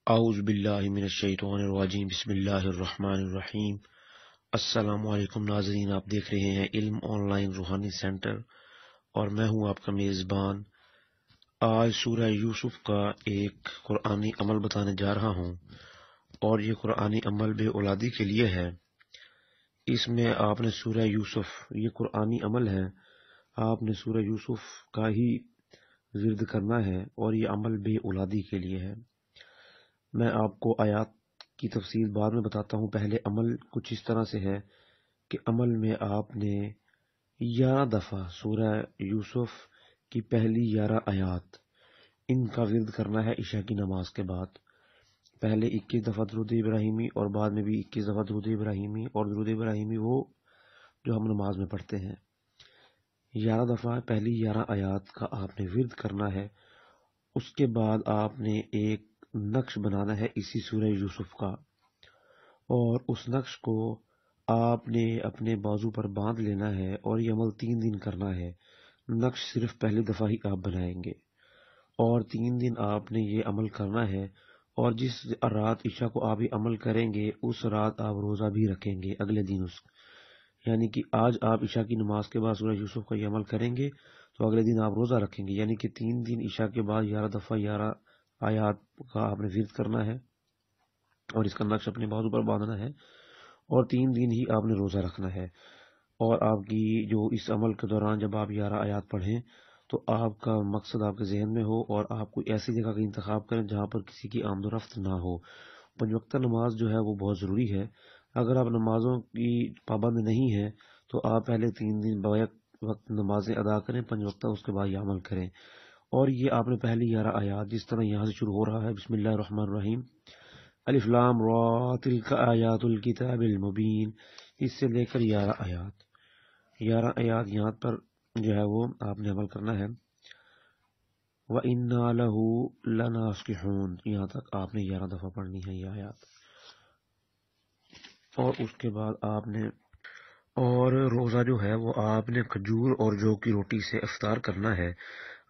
اعوذ باللہ من الشیطان الرجیم بسم اللہ الرحمن الرحیم۔ السلام علیکم ناظرین، آپ دیکھ رہے ہیں علم آن لائن روحانی سینٹر اور میں ہوں آپ کا میزبان۔ آج سورہ یوسف کا ایک قرآنی عمل بتانے جا رہا ہوں اور یہ قرآنی عمل بے اولادی کے لیے ہے۔ اس میں آپ نے سورہ یوسف، یہ قرآنی عمل ہے، آپ نے سورہ یوسف کا ہی ورد کرنا ہے اور یہ عمل بے اولادی کے لیے ہے۔ میں آپ کو آیات کی تفصیل بعد میں بتاتا ہوں، پہلے عمل کچھ اس طرح سے ہے کہ عمل میں آپ نے 11 دفعہ سورہ یوسف کی پہلی 11 آیات ان کا ورد کرنا ہے عشاء کی نماز کے بعد۔ پہلے 21 دفعہ درود ابراہیمی اور بعد میں بھی 21 دفعہ درود ابراہیمی، اور درود ابراہیمی وہ جو ہم نماز میں پڑھتے ہیں۔ 11 دفعہ پہلی 11 آیات کا آپ نے ورد کرنا ہے۔ اس کے بعد آپ نے ایک نقش بنانا ہے اسی سورہ یوسف کا، اور اس نقش کو آپ نے اپنے بازو پر باندھ لینا ہے اور یہ عمل 3 دن کرنا ہے۔ نقش صرف پہلی دفعہ ہی آپ بنائیں گے اور 3 دن آپ نے یہ عمل کرنا ہے، اور جس رات عشاء کو آپ یہ عمل کریں گے اس رات آپ روزہ بھی رکھیں گے اگلے دن یعنی کہ آج آپ عشاء کی نماز کے بعد سورہ یوسف کا یہ عمل کریں گے تو اگلے دن آپ روزہ رکھیں گے، یعنی کہ 3 دن عشاء کے بعد 11 دفعہ 11 آیات کا آپ نے ورد کرنا ہے اور اس کا نقش اپنے بازو پر باندھنا ہے، اور 3 دن ہی آپ نے روزہ رکھنا ہے۔ اور آپ کی جو اس عمل کے دوران جب آپ 11 آیات پڑھیں تو آپ کا مقصد آپ کے ذہن میں ہو، اور آپ کوئی ایسی جگہ کا انتخاب کریں جہاں پر کسی کی آمد و رفت نہ ہو۔ 5 وقتہ نماز جو ہے وہ بہت ضروری ہے۔ اگر آپ نمازوں کی پابند نہیں ہیں تو آپ پہلے 3 دن بیک وقت نمازیں ادا کریں 5 وقتہ، اس کے بعد یہ عمل کریں۔ اور یہ آپ نے پہلی 11 آیات جس طرح یہاں سے شروع ہو رہا ہے، بسم اللہ الرحمن الرحیم، الف لام را تلک آیات الکتاب المبین، اس سے لے کر 11 آیات 11 آیات یہاں پر جو ہے وہ آپ نے عمل کرنا ہے۔ وَإِنَّا لَهُ لَنَاصِحُونَ، یہاں تک آپ نے 11 دفعہ پڑھنی ہے یہ آیات، اور اس کے بعد آپ نے روزہ جو ہے وہ آپ نے کھجور اور جو کی روٹی سے افطار کرنا ہے۔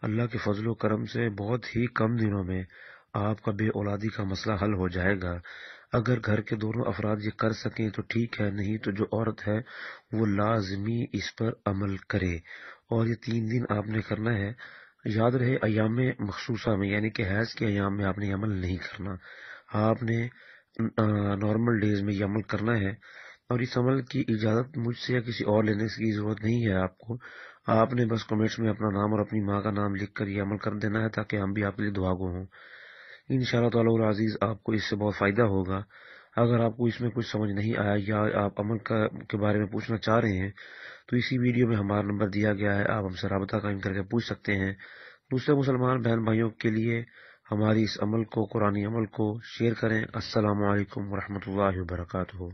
اللہ کے فضل و کرم سے بہت ہی کم دنوں میں آپ کا بے اولادی کا مسئلہ حل ہو جائے گا۔ اگر گھر کے دونوں افراد یہ کر سکیں تو ٹھیک ہے، نہیں تو جو عورت ہے وہ لازمی اس پر عمل کرے، اور یہ 3 دن آپ نے کرنا ہے۔ یاد رہے ایام مخصوصہ میں، یعنی کہ حیض کے ایام میں آپ نے یہ عمل نہیں کرنا، آپ نے نارمل ڈیز میں یہ عمل کرنا ہے۔ اور اس عمل کی اجازت مجھ سے یا کسی اور لینے کی ضرورت نہیں ہے آپ نے بس کمنٹس میں اپنا نام اور اپنی ماں کا نام لکھ کر یہ عمل کر دینا ہے تاکہ ہم بھی آپ کے لیے دعا گو ہوں۔ انشاءاللہ تعالی العزیز آپ کو اس سے بہت فائدہ ہوگا۔ اگر آپ کو اس میں کچھ سمجھ نہیں آیا یا آپ عمل کے بارے میں پوچھنا چاہ رہے ہیں تو اسی ویڈیو میں ہمارا نمبر دیا گیا ہے، آپ ہم سے رابطہ قائم کر کے پوچھ سکتے ہیں۔ دوسرے مسلمان بہن بھائیوں کے لیے ہماری اس عمل کو، قرآنی عمل کو شیئر کریں۔ السلام علیکم ورحمۃ اللہ وبرکاتہ۔